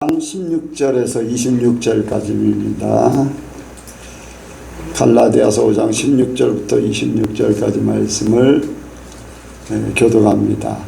16절에서 26절까지입니다. 갈라디아서 5장 16절부터 26절까지 말씀을 교독합니다.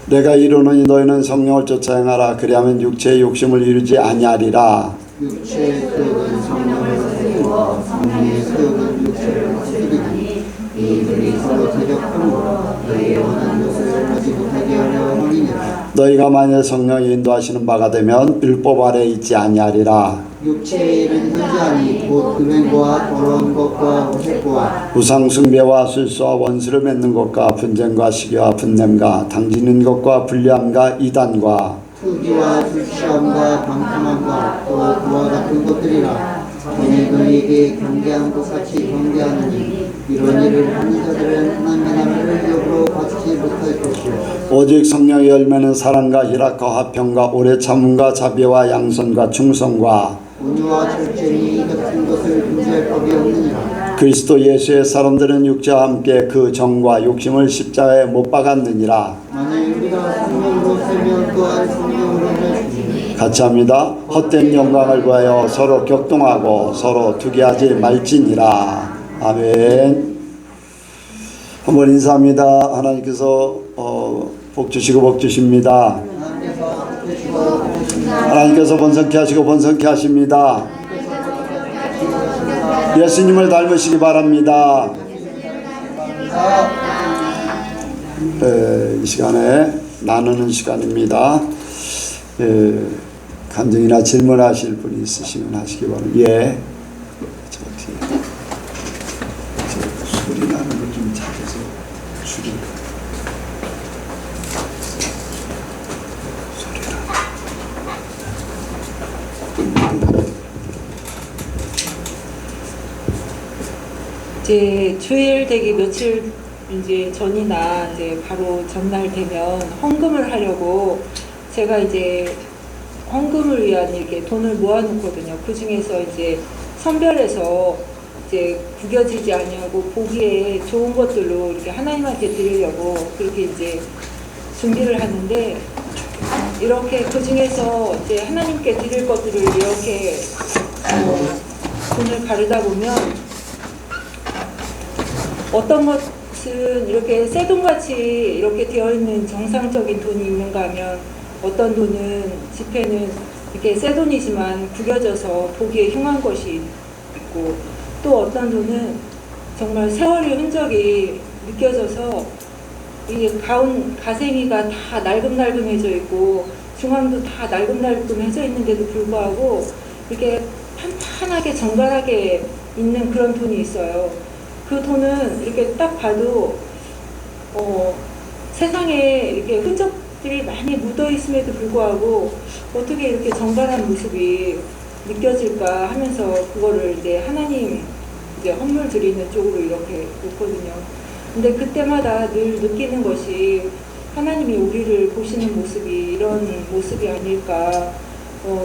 내가 이르노니 너희는 성령을 쫓아 행하라. 그리하면 육체의 욕심을 이루지 아니하리라. 육체의 소욕은 성령을 거스리고 성령의 소욕은 육체를 거스리니 이들이 서로 대적함으로 너희의 원하는 것을 하지 못하게 하려 함이니라. 너희가 만일 성령이 인도하시는 바가 되면 율법 아래 있지 아니하리라. 육체의 일은 현저하니 곧 음행과 더러운 것과 오색과 우상 숭배와 술수와 원수를 맺는 것과 분쟁과 시기와 분냄과 당지는 것과 불리함과 이단과 투기와 술취함과 방탕함과 또 그와 같은 것들이라. 만일 너희에게 경계하는 것 같이 경계하느니 이런 일을 하는 자들은 하나님의 나라를 역으로 받지 못할 것이요. 오직 성령의 열매는 사랑과 희락과 화평과 오래 참음과 자비와 양선과 충성과 온유와 절제니 이 같은 것을 금지할 법이 없느니라. 그리스도 예수의 사람들은 육체와 함께 그 정과 욕심을 십자가에 못 박았느니라. 만일 우리가 성령으로 살면 또한 성령으로 살지니. 같이 합니다. 헛된 영광을 구하여 서로 격동하고 서로 투기하지 말지니라. 아멘. 한번 인사합니다. 하나님께서 복 주시고 복 주십니다. 하나님께서 번성케 하시고 번성케 하십니다. 예수님을 닮으시기 바랍니다. 이 시간에 나누는 시간입니다. 간증이나 질문하실 분이 있으시면 하시기 바랍니다. 예. 소리 나는 걸 좀 찾아서 줄일까. 이제 주일 되기 며칠 이제 전이나 이제 바로 전날 되면 헌금을 하려고 제가 이제 헌금을 위한 이렇게 돈을 모아놓거든요. 그 중에서 이제 선별해서 이제 구겨지지 아니하고 보기에 좋은 것들로 이렇게 하나님한테 드리려고 그렇게 이제 준비를 하는데, 이렇게 그 중에서 이제 하나님께 드릴 것들을 이렇게 돈을 가르다 보면 어떤 것은 이렇게 새 돈같이 이렇게 되어 있는 정상적인 돈이 있는가 하면, 어떤 돈은 지폐는 이렇게 새 돈이지만 구겨져서 보기에 흉한 것이 있고, 또 어떤 돈은 정말 세월의 흔적이 느껴져서 이 가생이가 다 날금날금해져 있고 중앙도 다 날금날금해져 있는데도 불구하고 이렇게 판판하게 정갈하게 있는 그런 돈이 있어요. 그 돈은 이렇게 딱 봐도 세상에 이렇게 흔적들이 많이 묻어 있음에도 불구하고 어떻게 이렇게 정갈한 모습이 느껴질까 하면서 그거를 이제 하나님 이제 헌물 드리는 쪽으로 이렇게 놓거든요. 근데 그때마다 늘 느끼는 것이 하나님이 우리를 보시는 모습이 이런 모습이 아닐까.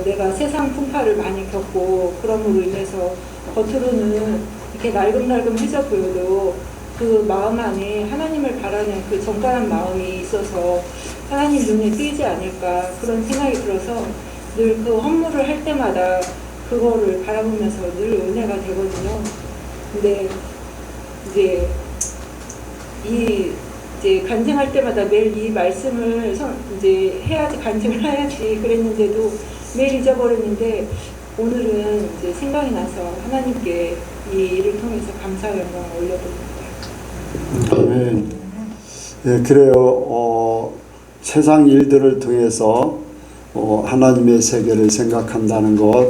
내가 세상 풍파를 많이 겪고 그럼으로 인해서 겉으로는 이렇게 날금날금해져 보여도 그 마음 안에 하나님을 바라는 그 정갈한 마음이 있어서 하나님 눈에 띄지 않을까, 그런 생각이 들어서 늘 그 헌물을 할 때마다 그거를 바라보면서 늘 은혜가 되거든요. 근데 이제 이제 간증할 때마다 매일 이 말씀을 이제 해야지, 간증을 해야지 그랬는데도 매일 잊어버렸는데, 오늘은 이제 생각이 나서 하나님께 이 일을 통해서 감사와 영광을 올려드립니다. 아멘. 예, 그래요. 세상 일들을 통해서 하나님의 세계를 생각한다는 것,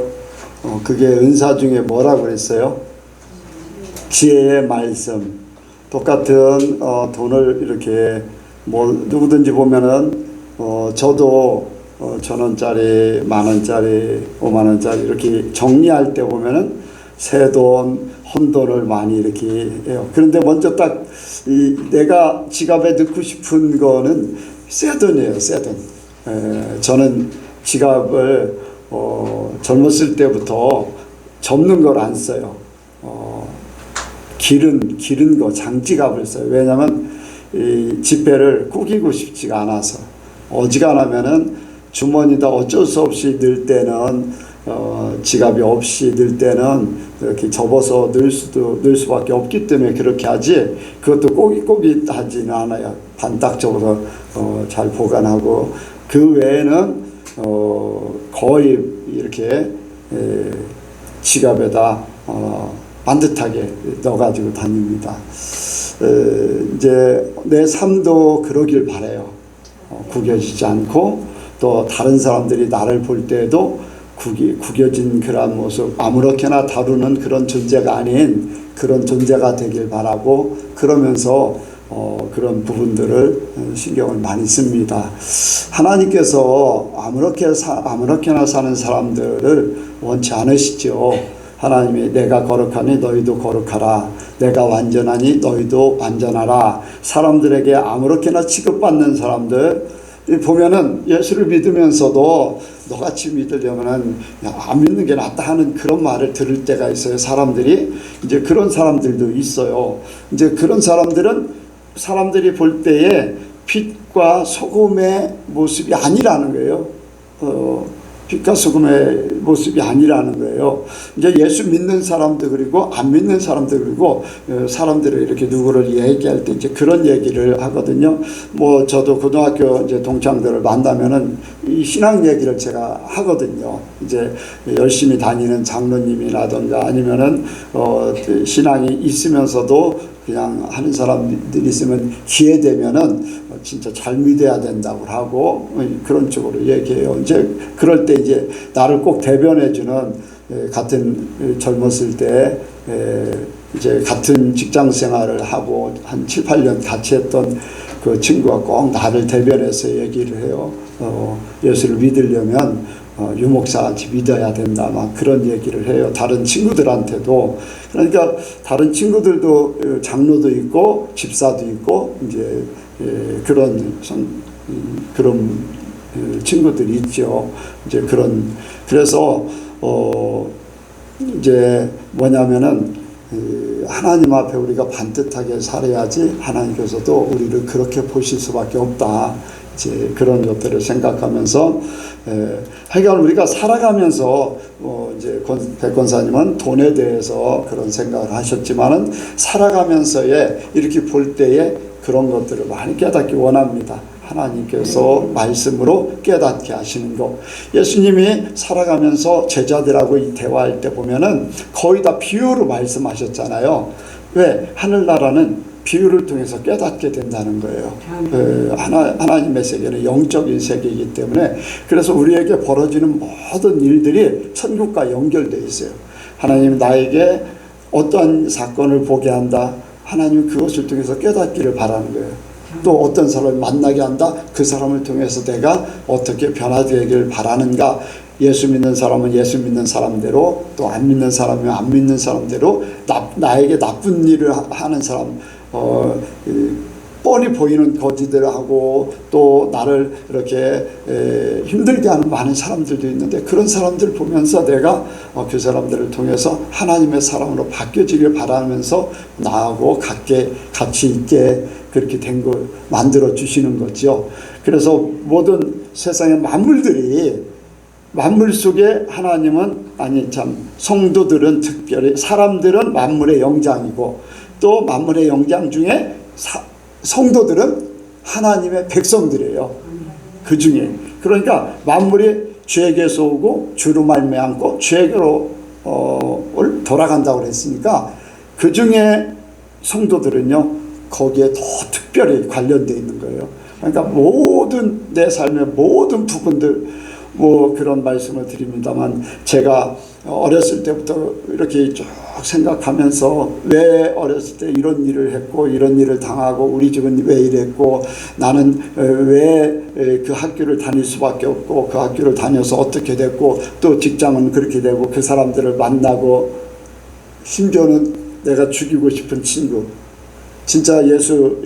그게 은사 중에 뭐라고 그랬어요? 지혜의 말씀. 똑같은 돈을 이렇게 누구든지 보면은 저도 1,000원짜리, 10,000원짜리, 50,000원짜리 이렇게 정리할 때 보면은 새 돈, 헌돈을 많이 이렇게 해요. 그런데 먼저 딱 내가 지갑에 넣고 싶은 거는 새 돈이에요, 새 돈. 저는 지갑을 젊었을 때부터 접는 걸 안 써요. 기른 거, 장지갑을 써요. 왜냐하면 이 지폐를 구기고 싶지가 않아서, 어지간하면은 주머니다 어쩔 수 없이 넣을 때는 지갑이 없이 넣을 때는 이렇게 접어서 넣을 수밖에 없기 때문에 그렇게 하지, 그것도 꼬깃꼬깃 하지는 않아요. 반딱 접어서 잘 보관하고, 그 외에는 거의 이렇게 지갑에다 반듯하게 넣어가지고 다닙니다. 이제 내 삶도 그러길 바라요. 구겨지지 않고, 또 다른 사람들이 나를 볼 때에도 구겨진 그런 모습, 아무렇게나 다루는 그런 존재가 아닌 그런 존재가 되길 바라고, 그러면서 그런 부분들을 신경을 많이 씁니다. 하나님께서 아무렇게나 사는 사람들을 원치 않으시죠. 하나님이 내가 거룩하니 너희도 거룩하라, 내가 완전하니 너희도 완전하라. 사람들에게 아무렇게나 취급받는 사람들 보면은 예수를 믿으면서도 너같이 믿으려면은 안 믿는 게 낫다 하는 그런 말을 들을 때가 있어요. 사람들이 이제 그런 사람들도 있어요. 이제 그런 사람들은 사람들이 볼 때에 빛과 소금의 모습이 아니라는 거예요. 빛과 소금의 모습이 아니라는 거예요. 이제 예수 믿는 사람들 그리고 안 믿는 사람들 그리고 사람들을 이렇게 누구를 얘기할 때 이제 그런 얘기를 하거든요. 뭐 저도 고등학교 이제 동창들을 만나면은 이 신앙 얘기를 제가 하거든요. 이제 열심히 다니는 장로님이라든가 아니면은 신앙이 있으면서도 그냥 하는 사람들이 있으면 기회 되면은 진짜 잘 믿어야 된다고 하고 그런 쪽으로 얘기해요. 이제 그럴 때 이제 나를 꼭 대변해주는 같은 젊었을 때 이제 같은 직장 생활을 하고 한 7, 8년 같이 했던 그 친구가 꼭 나를 대변해서 얘기를 해요. 예수를 믿으려면 유목사같이 믿어야 된다, 막 그런 얘기를 해요. 다른 친구들한테도. 그러니까 다른 친구들도 장로도 있고 집사도 있고 이제 그런 친구들이 있죠. 이제 그래서 이제 뭐냐면은 하나님 앞에 우리가 반듯하게 살아야지 하나님께서도 우리를 그렇게 보실 수밖에 없다. 이제 그런 것들을 생각하면서 하여간 우리가 살아가면서 이제 백 권사님은 돈에 대해서 그런 생각을 하셨지만은 살아가면서에 이렇게 볼 때에 그런 것들을 많이 깨닫기 원합니다. 하나님께서 말씀으로 깨닫게 하시는 것. 예수님이 살아가면서 제자들하고 이 대화할 때 보면은 거의 다 비유로 말씀하셨잖아요. 왜? 하늘나라는 비유를 통해서 깨닫게 된다는 거예요. 하나님의 세계는 영적인 세계이기 때문에, 그래서 우리에게 벌어지는 모든 일들이 천국과 연결되어 있어요. 하나님 나에게 어떠한 사건을 보게 한다. 하나님 그것을 통해서 깨닫기를 바라는 거예요. 또 어떤 사람을 만나게 한다. 그 사람을 통해서 내가 어떻게 변화되기를 바라는가. 예수 믿는 사람은 예수 믿는 사람대로, 또 안 믿는 사람은 안 믿는 사람대로, 나에게 나쁜 일을 하는 사람, 뻔히 보이는 거지들을 하고 또 나를 이렇게 힘들게 하는 많은 사람들도 있는데, 그런 사람들을 보면서 내가 그 사람들을 통해서 하나님의 사람으로 바뀌어지길 바라면서 나하고 같이 있게 그렇게 된 걸 만들어 주시는 거죠. 그래서 모든 세상의 만물 속에 하나님은, 성도들은 특별히, 사람들은 만물의 영장이고 또 만물의 영장 중에 성도들은 하나님의 백성들이에요. 그 중에. 그러니까 만물이 죄에게서 오고 주로 말미암고 죄로 돌아간다고 그랬으니까 그 중에 성도들은요 거기에 더 특별히 관련되어 있는 거예요. 그러니까 모든 내 삶의 모든 부분들, 뭐 그런 말씀을 드립니다만, 제가 어렸을 때부터 이렇게 쭉 생각하면서 왜 어렸을 때 이런 일을 했고 이런 일을 당하고 우리 집은 왜 이랬고 나는 왜 그 학교를 다닐 수밖에 없고 그 학교를 다녀서 어떻게 됐고 또 직장은 그렇게 되고 그 사람들을 만나고, 심지어는 내가 죽이고 싶은 친구, 진짜 예수를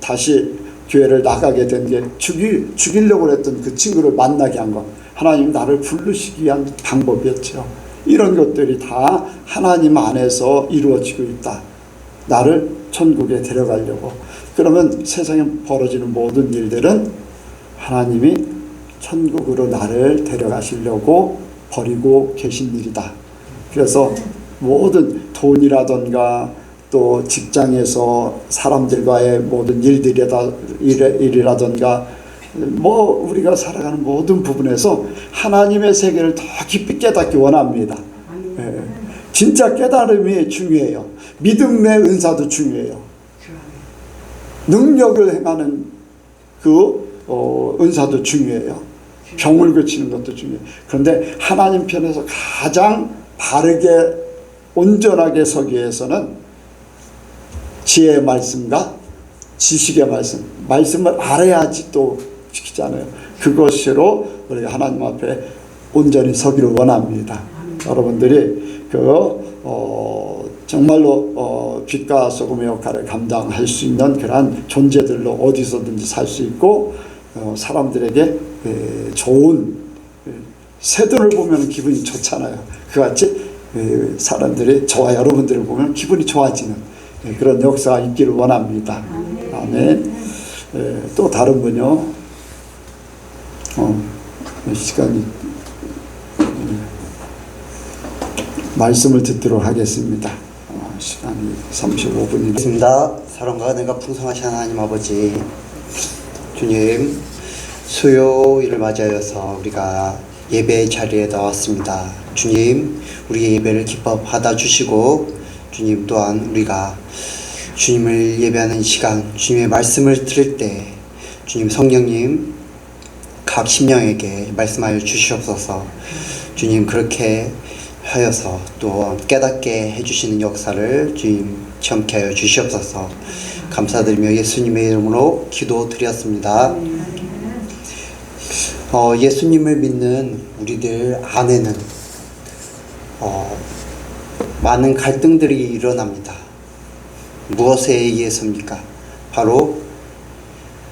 다시 교회를 나가게 된 게 죽이려고 했던 그 친구를 만나게 한 것, 하나님 나를 부르시기 위한 방법이었죠. 이런 것들이 다 하나님 안에서 이루어지고 있다. 나를 천국에 데려가려고. 그러면 세상에 벌어지는 모든 일들은 하나님이 천국으로 나를 데려가시려고 버리고 계신 일이다. 그래서 모든 돈이라던가 또 직장에서 사람들과의 모든 일이라던가 뭐 우리가 살아가는 모든 부분에서 하나님의 세계를 더 깊이 깨닫기 원합니다. 예. 진짜 깨달음이 중요해요. 믿음의 은사도 중요해요. 능력을 행하는 그 은사도 중요해요. 병을 고치는 것도 중요해요. 그런데 하나님 편에서 가장 바르게 온전하게 서기 위해서는 지혜의 말씀과 지식의 말씀을 알아야지 또 지키잖아요. 그것으로 우리가 하나님 앞에 온전히 서기를 원합니다. 여러분들이 정말로 빛과 소금의 역할을 감당할 수 있는 그러한 존재들로 어디서든지 살 수 있고 사람들에게 좋은 새들을 보면 기분이 좋잖아요. 그같이 사람들이 저와 여러분들을 보면 기분이 좋아지는 그런 역사가 있기를 원합니다. 아멘. 또 다른 분요. 시간이 말씀을 듣도록 하겠습니다. 시간이 35분이 있습니다. 사랑과 은혜가 풍성하신 하나님 아버지, 주님, 수요일을 맞이하여서 우리가 예배 자리에 나왔습니다. 주님, 우리의 예배를 기뻐 받아주시고, 주님 또한 우리가 주님을 예배하는 시간, 주님의 말씀을 들을 때 주님 성령님 각 심령에게 말씀하여 주시옵소서. 주님 그렇게 하여서 또 깨닫게 해주시는 역사를 주님 체험케 하여 주시옵소서. 감사드리며 예수님의 이름으로 기도드렸습니다. 예수님을 믿는 우리들 안에는 많은 갈등들이 일어납니다. 무엇에 의해서입니까? 바로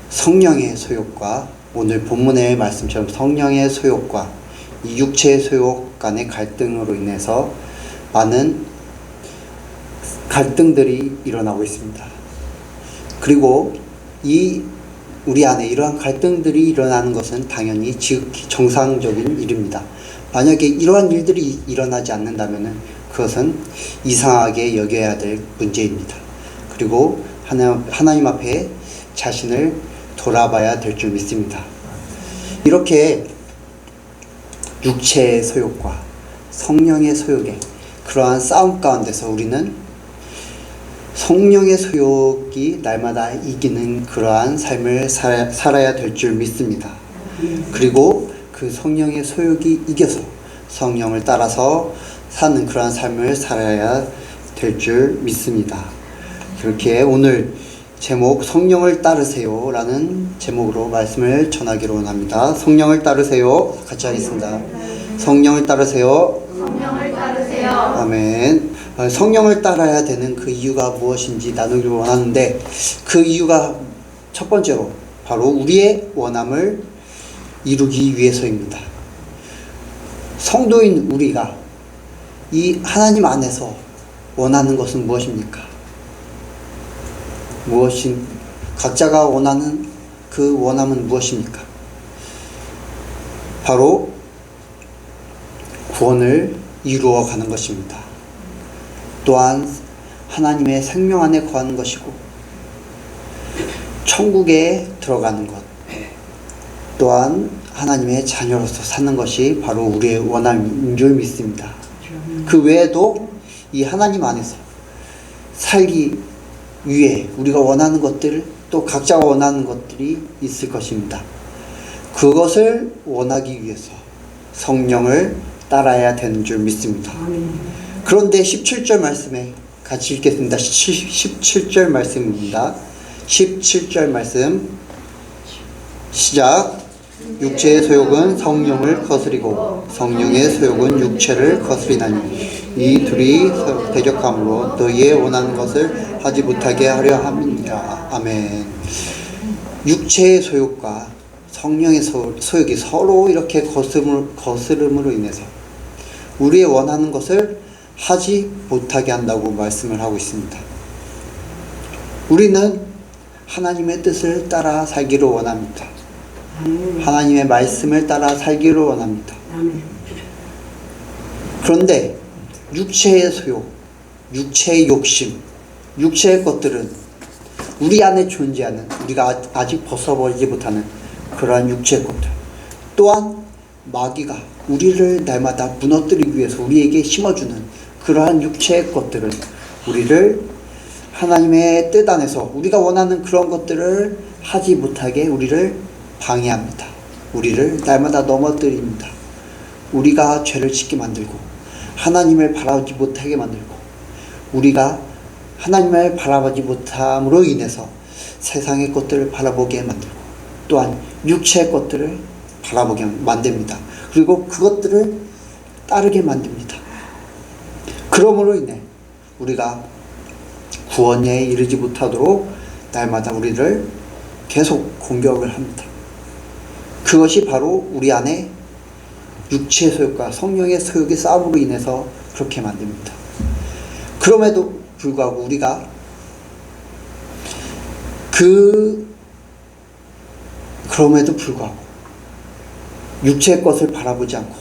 성령의 소욕과 오늘 본문의 말씀처럼 성령의 소욕과 이 육체의 소욕 간의 갈등으로 인해서 많은 갈등들이 일어나고 있습니다. 그리고 우리 안에 이러한 갈등들이 일어나는 것은 당연히 지극히 정상적인 일입니다. 만약에 이러한 일들이 일어나지 않는다면 그것은 이상하게 여겨야 될 문제입니다. 그리고 하나님 앞에 자신을 돌아봐야 될 줄 믿습니다. 이렇게 육체의 소욕과 성령의 소욕의 그러한 싸움 가운데서 우리는 성령의 소욕이 날마다 이기는 그러한 삶을 살아야 될 줄 믿습니다. 그리고 그 성령의 소욕이 이겨서 성령을 따라서 사는 그러한 삶을 살아야 될 줄 믿습니다. 그렇게 오늘 제목 성령을 따르세요 라는 제목으로 말씀을 전하기로 원합니다. 성령을 따르세요. 같이 하겠습니다. 성령을 따르세요. 성령을 따르세요. 아멘. 성령을 따라야 되는 그 이유가 무엇인지 나누기를 원하는데 그 이유가 첫 번째로 바로 우리의 원함을 이루기 위해서입니다. 성도인 우리가 이 하나님 안에서 원하는 것은 무엇입니까? 각자가 원하는 그 원함은 무엇입니까? 바로 구원을 이루어가는 것입니다. 또한 하나님의 생명 안에 거하는 것이고 천국에 들어가는 것, 또한 하나님의 자녀로서 사는 것이 바로 우리의 원함인 줄 믿습니다. 그 외에도 이 하나님 안에서 살기 위해 우리가 원하는 것들, 또 각자가 원하는 것들이 있을 것입니다. 그것을 원하기 위해서 성령을 따라야 되는 줄 믿습니다. 그런데 17절 말씀에 같이 읽겠습니다. 17절 말씀입니다. 17절 말씀 시작. 육체의 소욕은 성령을 거스리고 성령의 소욕은 육체를 거스리나니 이 둘이 서로 대적함으로 너희의 원하는 것을 하지 못하게 하려 함이니라. 아멘. 육체의 소욕과 성령의 소욕이 서로 이렇게 거스름으로 인해서 우리의 원하는 것을 하지 못하게 한다고 말씀을 하고 있습니다. 우리는 하나님의 뜻을 따라 살기를 원합니다. 하나님의 말씀을 따라 살기를 원합니다. 그런데 육체의 소욕, 육체의 욕심, 육체의 것들은 우리 안에 존재하는, 우리가 아직 벗어버리지 못하는 그러한 육체의 것들, 또한 마귀가 우리를 날마다 무너뜨리기 위해서 우리에게 심어주는 그러한 육체의 것들은 우리를 하나님의 뜻 안에서 우리가 원하는 그런 것들을 하지 못하게 우리를 방해합니다. 우리를 날마다 넘어뜨립니다. 우리가 죄를 짓게 만들고 하나님을 바라보지 못하게 만들고, 우리가 하나님을 바라보지 못함으로 인해서 세상의 것들을 바라보게 만들고, 또한 육체의 것들을 바라보게 만듭니다. 그리고 그것들을 따르게 만듭니다. 그러므로 인해 우리가 구원에 이르지 못하도록 날마다 우리를 계속 공격을 합니다. 그것이 바로 우리 안에 육체의 소욕과 성령의 소욕의 싸움으로 인해서 그렇게 만듭니다. 그럼에도 불구하고 우리가 그럼에도 불구하고 육체의 것을 바라보지 않고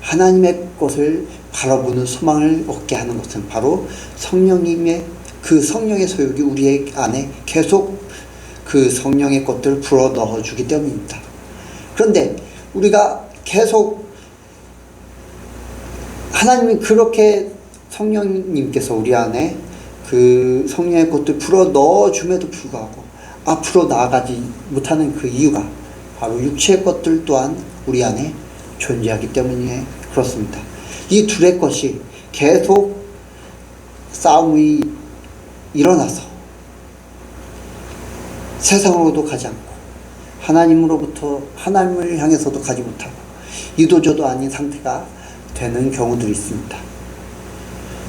하나님의 것을 바라보는 소망을 얻게 하는 것은 바로 성령님의 그 성령의 소욕이 우리 안에 계속 그 성령의 것들을 불어 넣어주기 때문입니다. 그런데 우리가 계속 하나님이 그렇게 성령님께서 우리 안에 그 성령의 것들을 불어 넣어줌에도 불구하고 앞으로 나아가지 못하는 그 이유가 바로 육체의 것들 또한 우리 안에 존재하기 때문에 그렇습니다. 이 둘의 것이 계속 싸움이 일어나서 세상으로도 가지 않고 하나님을 향해서도 가지 못하고 이도저도 아닌 상태가 되는 경우들이 있습니다.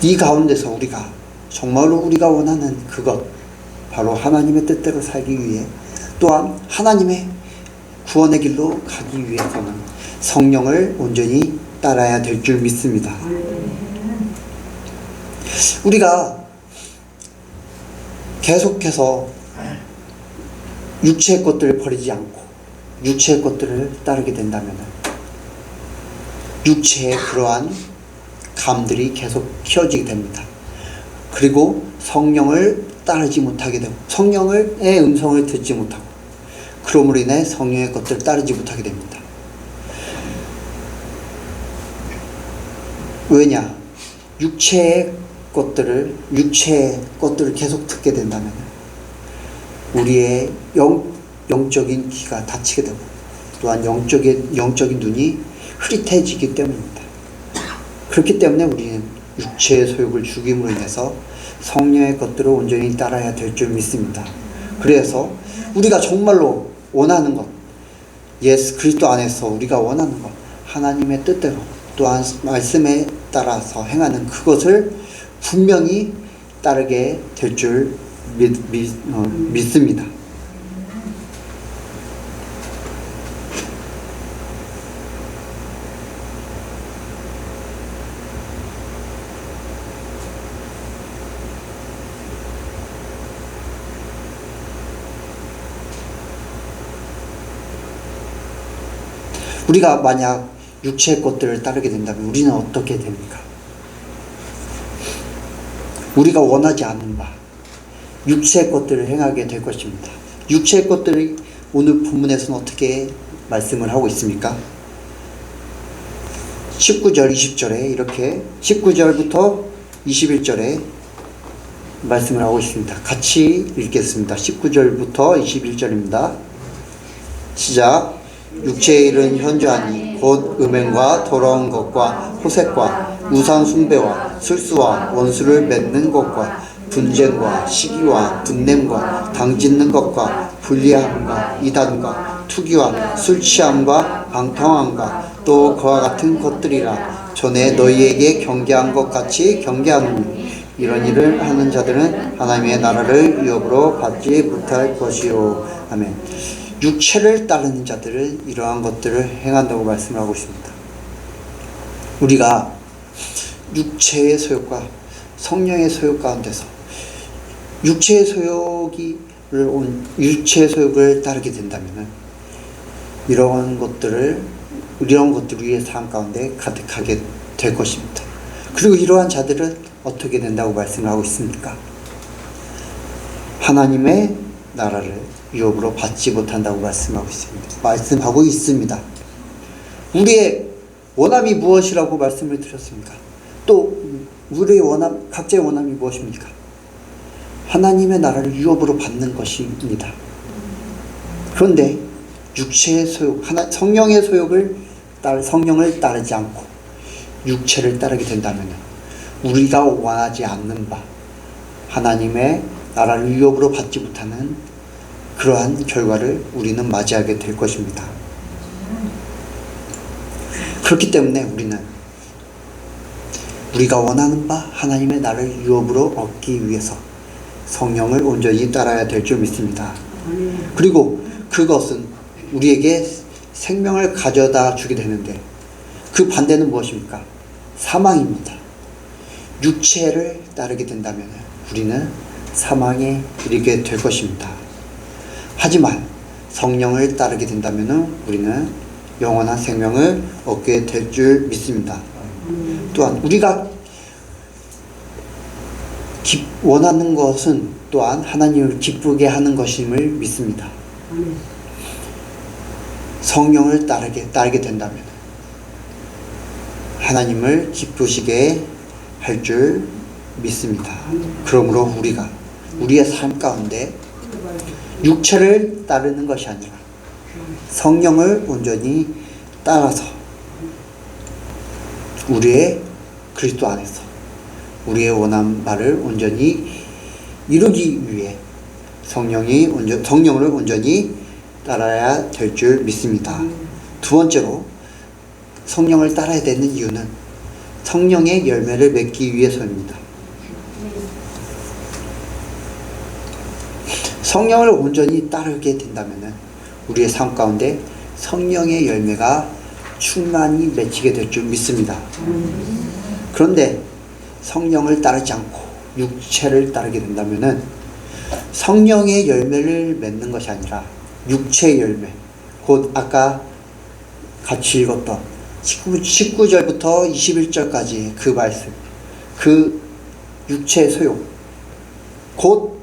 이 가운데서 우리가 정말로 우리가 원하는 그것, 바로 하나님의 뜻대로 살기 위해, 또한 하나님의 구원의 길로 가기 위해서는 성령을 온전히 따라야 될 줄 믿습니다. 우리가 계속해서 육체의 것들을 버리지 않고 육체의 것들을 따르게 된다면 육체의 그러한 감들이 계속 키워지게 됩니다. 그리고 성령을 따르지 못하게 되고 성령의 음성을 듣지 못하고, 그러므로 인해 성령의 것들을 따르지 못하게 됩니다. 왜냐? 육체의 것들을 계속 듣게 된다면 우리의 영적인 귀가 닫히게 되고, 또한 영적인 눈이 흐릿해지기 때문입니다. 그렇기 때문에 우리는 육체의 소욕을 죽임으로 인해서 성령의 것들을 온전히 따라야 될 줄 믿습니다. 그래서 우리가 정말로 원하는 것, 예수 그리스도 안에서 우리가 원하는 것, 하나님의 뜻대로 또한 말씀에 따라서 행하는 그것을 분명히 따르게 될 줄 믿습니다. 우리가 만약 육체의 것들을 따르게 된다면 우리는 어떻게 됩니까? 우리가 원하지 않는 바 육체의 것들을 행하게 될 것입니다. 육체의 것들이 오늘 본문에서는 어떻게 말씀을 하고 있습니까? 19절 20절에 이렇게 19절부터 21절에 말씀을 하고 있습니다. 같이 읽겠습니다. 19절부터 21절입니다. 시작. 육체의 일은 현저하니 곧 음행과 더러운 것과 호색과 우상 숭배와 술수와 원수를 맺는 것과 분쟁과 시기와 분냄과 당짓는 것과 불리함과 이단과 투기와 술취함과 방탕함과 또 그와 같은 것들이라. 전에 너희에게 경계한 것 같이 경계하노니 이런 일을 하는 자들은 하나님의 나라를 위협으로 받지 못할 것이요. 아멘. 육체를 따르는 자들은 이러한 것들을 행한다고 말씀을 하고 있습니다. 우리가 육체의 소욕과 성령의 소욕 가운데서 육체의 소욕을 따르게 된다면 이런 것들 위의 삶 가운데 가득하게 될 것입니다. 그리고 이러한 자들은 어떻게 된다고 말씀을 하고 있습니까? 하나님의 나라를 유업으로 받지 못한다고 말씀하고 있습니다. 우리의 원함이 무엇이라고 말씀을 드렸습니까? 또 우리의 원함, 각자의 원함이 무엇입니까? 하나님의 나라를 유업으로 받는 것입니다. 그런데 육체의 소욕, 성령의 소욕을 성령을 따르지 않고 육체를 따르게 된다면 우리가 원하지 않는 바 하나님의 나라를 유업으로 받지 못하는 그러한 결과를 우리는 맞이하게 될 것입니다. 그렇기 때문에 우리는 우리가 원하는 바 하나님의 나라를 유업으로 얻기 위해서 성령을 온전히 따라야 될 줄 믿습니다. 그리고 그것은 우리에게 생명을 가져다 주게 되는데 그 반대는 무엇입니까? 사망입니다. 육체를 따르게 된다면 우리는 사망에 이르게 될 것입니다. 하지만 성령을 따르게 된다면 우리는 영원한 생명을 얻게 될 줄 믿습니다. 또한 우리가 원하는 것은 또한 하나님을 기쁘게 하는 것임을 믿습니다. 성령을 따르게 된다면 하나님을 기쁘시게 할 줄 믿습니다. 그러므로 우리가 우리의 삶 가운데 육체를 따르는 것이 아니라 성령을 온전히 따라서 우리의 그리스도 안에서 우리의 원한 바를 온전히 이루기 위해 성령을 온전히 따라야 될 줄 믿습니다. 두 번째로 성령을 따라야 되는 이유는 성령의 열매를 맺기 위해서입니다. 성령을 온전히 따르게 된다면 우리의 삶 가운데 성령의 열매가 충만히 맺히게 될 줄 믿습니다. 그런데 성령을 따르지 않고 육체를 따르게 된다면 성령의 열매를 맺는 것이 아니라 육체의 열매, 곧 아까 같이 읽었던 19절부터 21절까지 그 말씀, 그 육체의 소욕, 곧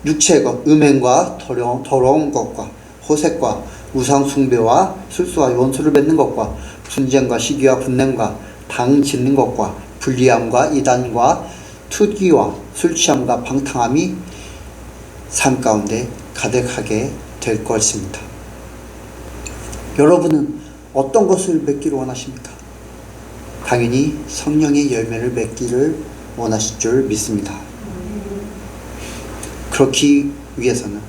육체의 것, 음행과 더러운 것과 호색과 우상 숭배와 술수와 원수를 맺는 것과 분쟁과 시기와 분냄과 당 짓는 것과 불리함과 이단과 투기와 술 취함과 방탕함이 삶 가운데 가득하게 될 것입니다. 여러분은 어떤 것을 맺기를 원하십니까? 당연히 성령의 열매를 맺기를 원하실 줄 믿습니다. 그렇기 위해서는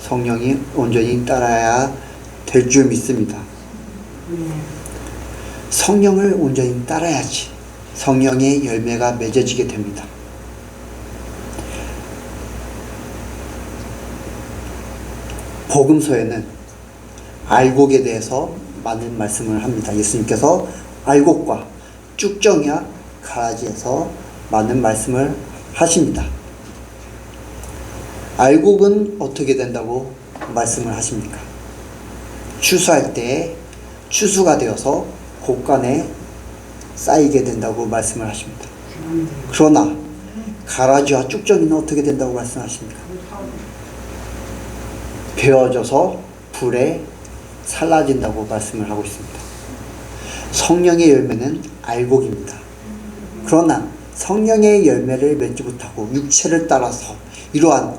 성령이 온전히 따라야 될 줄 믿습니다. 성령을 온전히 따라야지 성령의 열매가 맺어지게 됩니다. 복음서에는 알곡에 대해서 많은 말씀을 합니다. 예수님께서 알곡과 쭉정이와 가라지에서 많은 말씀을 하십니다. 알곡은 어떻게 된다고 말씀을 하십니까? 추수할 때 추수가 되어서 곡간에 쌓이게 된다고 말씀을 하십니다. 그러나 가라지와 쭉정이는 어떻게 된다고 말씀하십니까? 베어져서 불에 살라진다고 말씀을 하고 있습니다. 성령의 열매는 알곡입니다. 그러나 성령의 열매를 맺지 못하고 육체를 따라서 이러한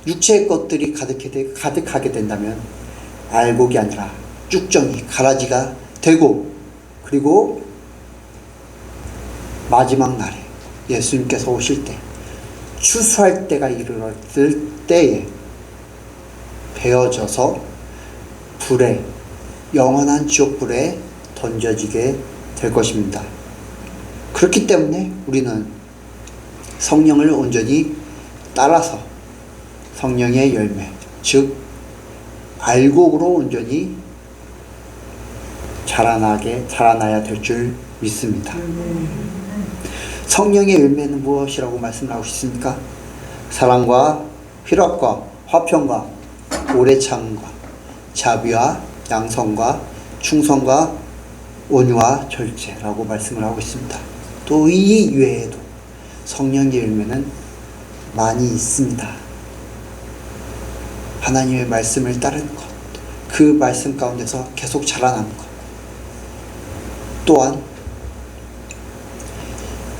육체의 것들이 가득하게 된다면 알곡이 아니라 쭉정이 가라지가 되고, 그리고 마지막 날에 예수님께서 오실 때 추수할 때가 이르렀을 때에 베어져서 불에, 영원한 지옥불에 던져지게 될 것입니다. 그렇기 때문에 우리는 성령을 온전히 따라서 성령의 열매, 즉 알곡으로 온전히 자라나야 될 줄 믿습니다. 성령의 열매는 무엇이라고 말씀을 하고 있습니까? 사랑과 희락과 화평과 오래 참음과 자비와 양성과 충성과 온유와 절제라고 말씀을 하고 있습니다. 또 이 외에도 성령의 열매는 많이 있습니다. 하나님의 말씀을 따르는 것, 그 말씀 가운데서 계속 자라나는 것, 또한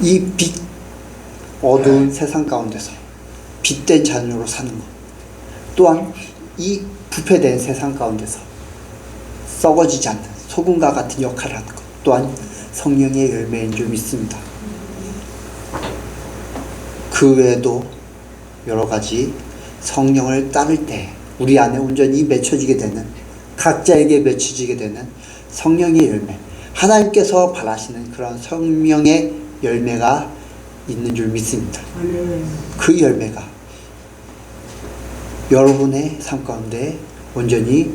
이 빛 어두운 세상 가운데서 빛된 자녀로 사는 것, 또한 이 부패된 세상 가운데서 썩어지지 않는 소금과 같은 역할을 하는 것 또한 성령의 열매인 줄 믿습니다. 그 외에도 여러 가지 성령을 따를 때 우리 안에 온전히 맺혀지게 되는, 각자에게 맺혀지게 되는 성령의 열매, 하나님께서 바라시는 그런 성령의 열매가 있는 줄 믿습니다. 그 열매가 여러분의 삶 가운데 온전히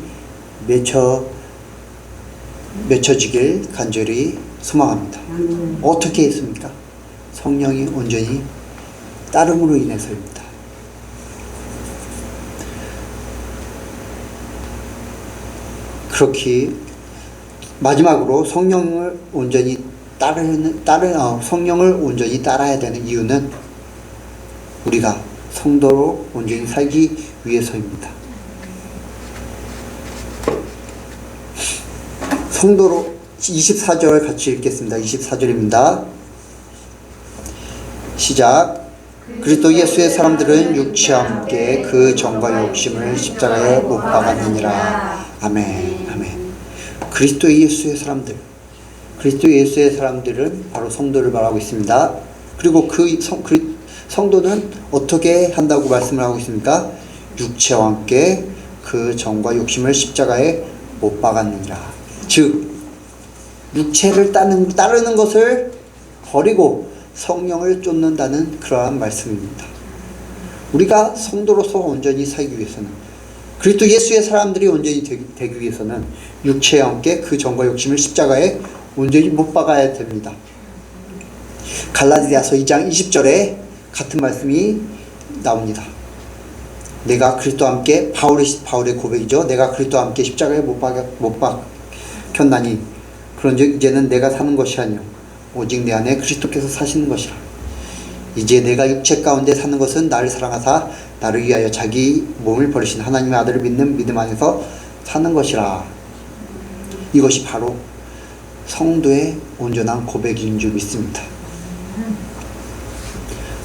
맺혀지길 간절히 소망합니다. 어떻게 했습니까? 성령이 온전히 따름으로 인해서입니다. 그렇게 마지막으로 성령을 온전히 성령을 온전히 따라야 되는 이유는 우리가 성도로 온전히 살기 위해서입니다. 성도로 24절 같이 읽겠습니다. 24절입니다. 시작. 그리스도 예수의 사람들은 육체와 함께 그 정과 욕심을 십자가에 못 박았느니라. 아멘. 아멘. 그리스도 예수의 사람들, 그리스도 예수의 사람들은 바로 성도를 말하고 있습니다. 그리고 그 성도는 어떻게 한다고 말씀을 하고 있습니까? 육체와 함께 그 정과 욕심을 십자가에 못 박았느니라. 즉 육체를 따르는 것을 버리고 성령을 쫓는다는 그러한 말씀입니다. 우리가 성도로서 온전히 살기 위해서는, 그리스도 예수의 사람들이 온전히 되기 위해서는 육체와 함께 그 정과 욕심을 십자가에 온전히 못 박아야 됩니다. 갈라디아서 2장 20절에 같은 말씀이 나옵니다. 내가 그리스도와 함께, 바울의 고백이죠. 내가 그리스도와 함께 십자가에 못 박혔나니 그런즉 이제는 내가 사는 것이 아니요 오직 내 안에 그리스도께서 사시는 것이라. 이제 내가 육체 가운데 사는 것은 나를 사랑하사 나를 위하여 자기 몸을 버리신 하나님의 아들을 믿는 믿음 안에서 사는 것이라. 이것이 바로 성도의 온전한 고백인 줄 믿습니다.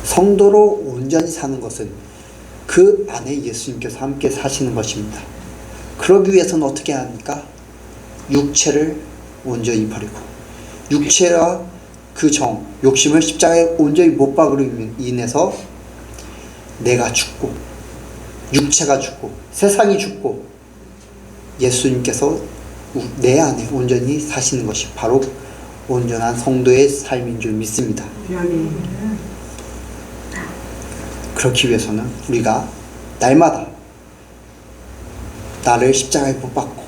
성도로 온전히 사는 것은 그 안에 예수님께서 함께 사시는 것입니다. 그러기 위해서는 어떻게 합니까? 육체를 온전히 버리고 육체와 그 욕심을 십자가에 온전히 못 박으로 인해서 내가 죽고 육체가 죽고 세상이 죽고 예수님께서 내 안에 온전히 사시는 것이 바로 온전한 성도의 삶인 줄 믿습니다. 그렇기 위해서는 우리가 날마다 나를 십자가에 못 박고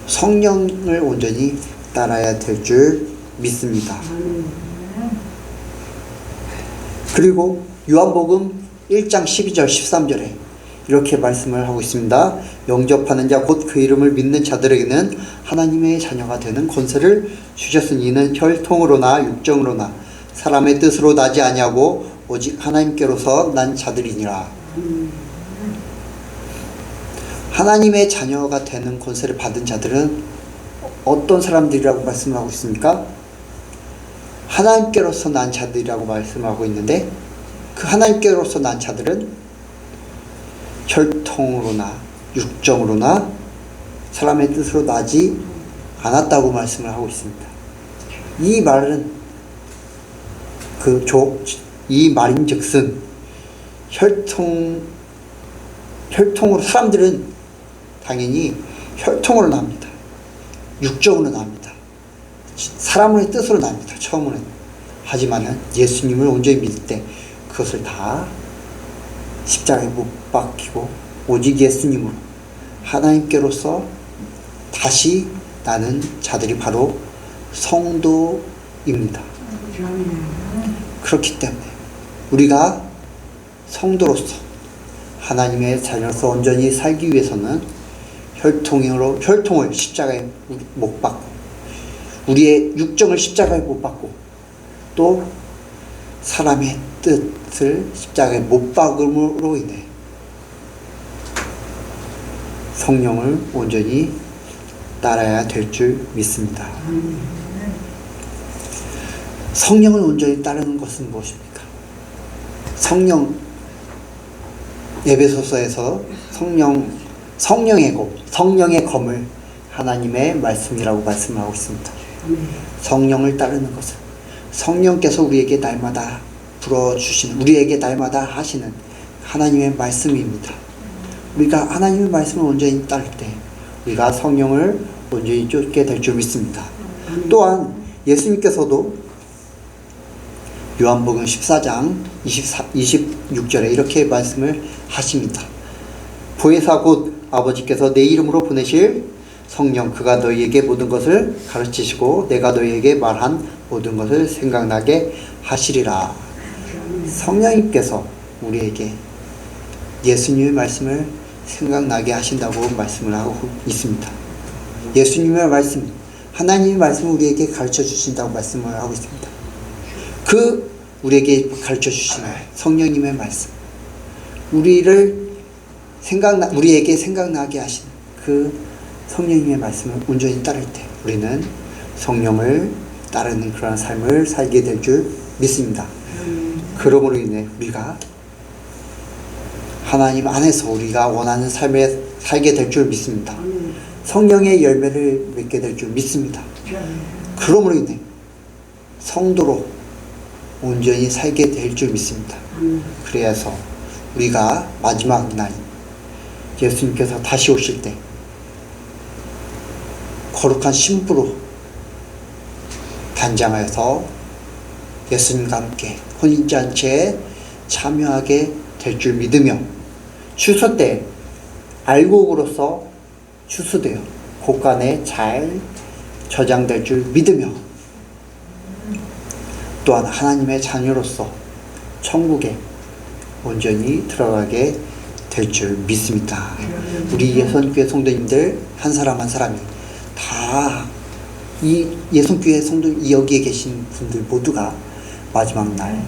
성령을 온전히 따라야 될 줄 믿습니다. 그리고 요한복음 1장 12절 13절에 이렇게 말씀을 하고 있습니다. 영접하는 자 곧 그 이름을 믿는 자들에게는 하나님의 자녀가 되는 권세를 주셨으니 이는 혈통으로나 육정으로나 사람의 뜻으로 나지 아니하고 오직 하나님께로서 난 자들이니라. 하나님의 자녀가 되는 권세를 받은 자들은 어떤 사람들이라고 말씀을 하고 있습니까? 하나님께로서 난 자들이라고 말씀하고 있는데 그 하나님께로서 난 자들은 혈통으로나 육정으로나 사람의 뜻으로 나지 않았다고 말씀을 하고 있습니다. 이 말은 이 말인즉슨 혈통으로 사람들은 당연히 혈통으로 납니다. 육정으로 납니다. 사람의 뜻으로 납니다. 처음에는. 하지만은 예수님을 온전히 믿을 때 그것을 다 십자가에 못 박히고 오직 예수님으로 하나님께로서 다시 나는 자들이 바로 성도입니다. 그렇기 때문에 우리가 성도로서 하나님의 자녀로서 온전히 살기 위해서는 혈통을 십자가에 못 박고, 우리의 육정을 십자가에 못 박고, 또 사람의 뜻을 십자가에 못 박음으로 인해 성령을 온전히 따라야 될 줄 믿습니다. 성령을 온전히 따르는 것은 무엇입니까? 에베소서에서 성령의 검을 하나님의 말씀이라고 말씀하고 있습니다. 성령을 따르는 것은 성령께서 우리에게 날마다 불어주시는, 우리에게 날마다 하시는 하나님의 말씀입니다. 우리가 하나님의 말씀을 온전히 따를 때 우리가 성령을 온전히 쫓게 될 줄 믿습니다. 또한 예수님께서도 요한복음 14장 26절에 이렇게 말씀을 하십니다. 보혜사 곧 아버지께서 내 이름으로 보내실 성령, 그가 너희에게 모든 것을 가르치시고 내가 너희에게 말한 모든 것을 생각나게 하시리라. 성령님께서 우리에게 예수님의 말씀을 생각나게 하신다고 말씀을 하고 있습니다. 예수님의 말씀, 하나님의 말씀을 우리에게 가르쳐 주신다고 말씀을 하고 있습니다. 우리에게 가르쳐 주시는 성령님의 말씀, 우리에게 생각나게 하시는 그 성령님의 말씀을 온전히 따를 때 우리는 성령을 따르는 그런 삶을 살게 될 줄 믿습니다. 그러므로 인해 우리가 하나님 안에서 우리가 원하는 삶에 살게 될 줄 믿습니다. 성령의 열매를 맺게 될 줄 믿습니다. 그러므로 인해 성도로 온전히 살게 될 줄 믿습니다. 그래서 우리가 마지막 날 예수님께서 다시 오실 때 거룩한 신부로 단장하여서 예수님과 함께 혼인잔치에 참여하게 될 줄 믿으며 추수 때 알곡으로서 추수되어 곳간에 잘 저장될 줄 믿으며 또한 하나님의 자녀로서 천국에 온전히 들어가게 될 줄 믿습니다. 우리 예선교회 성도님들 한 사람 한 사람이 다 이 예선교회 성도 여기에 계신 분들 모두가 마지막 날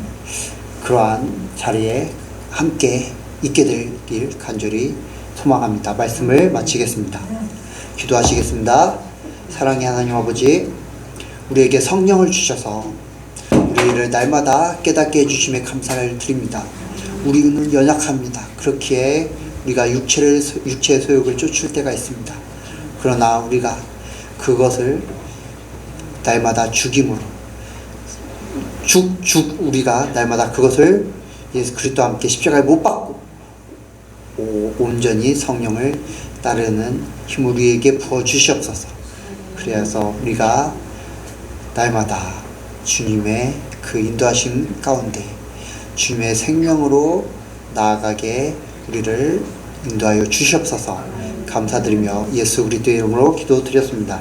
그러한 자리에 함께 있게 되길 간절히 소망합니다. 말씀을 마치겠습니다. 기도하시겠습니다. 사랑의 하나님 아버지, 우리에게 성령을 주셔서 우리를 날마다 깨닫게 해주심에 감사를 드립니다. 우리는 연약합니다. 그렇기에 우리가 육체의 소욕을 쫓을 때가 있습니다. 그러나 우리가 그것을 날마다 죽임으로 우리가 날마다 그것을 예수 그리스도와 함께 십자가에 못 박고 온전히 성령을 따르는 힘을 우리에게 부어주시옵소서. 그래서 우리가 날마다 주님의 그 인도하심 가운데 주님의 생명으로 나아가게 우리를 인도하여 주시옵소서. 감사드리며 예수 그리스도의 이름으로 기도드렸습니다.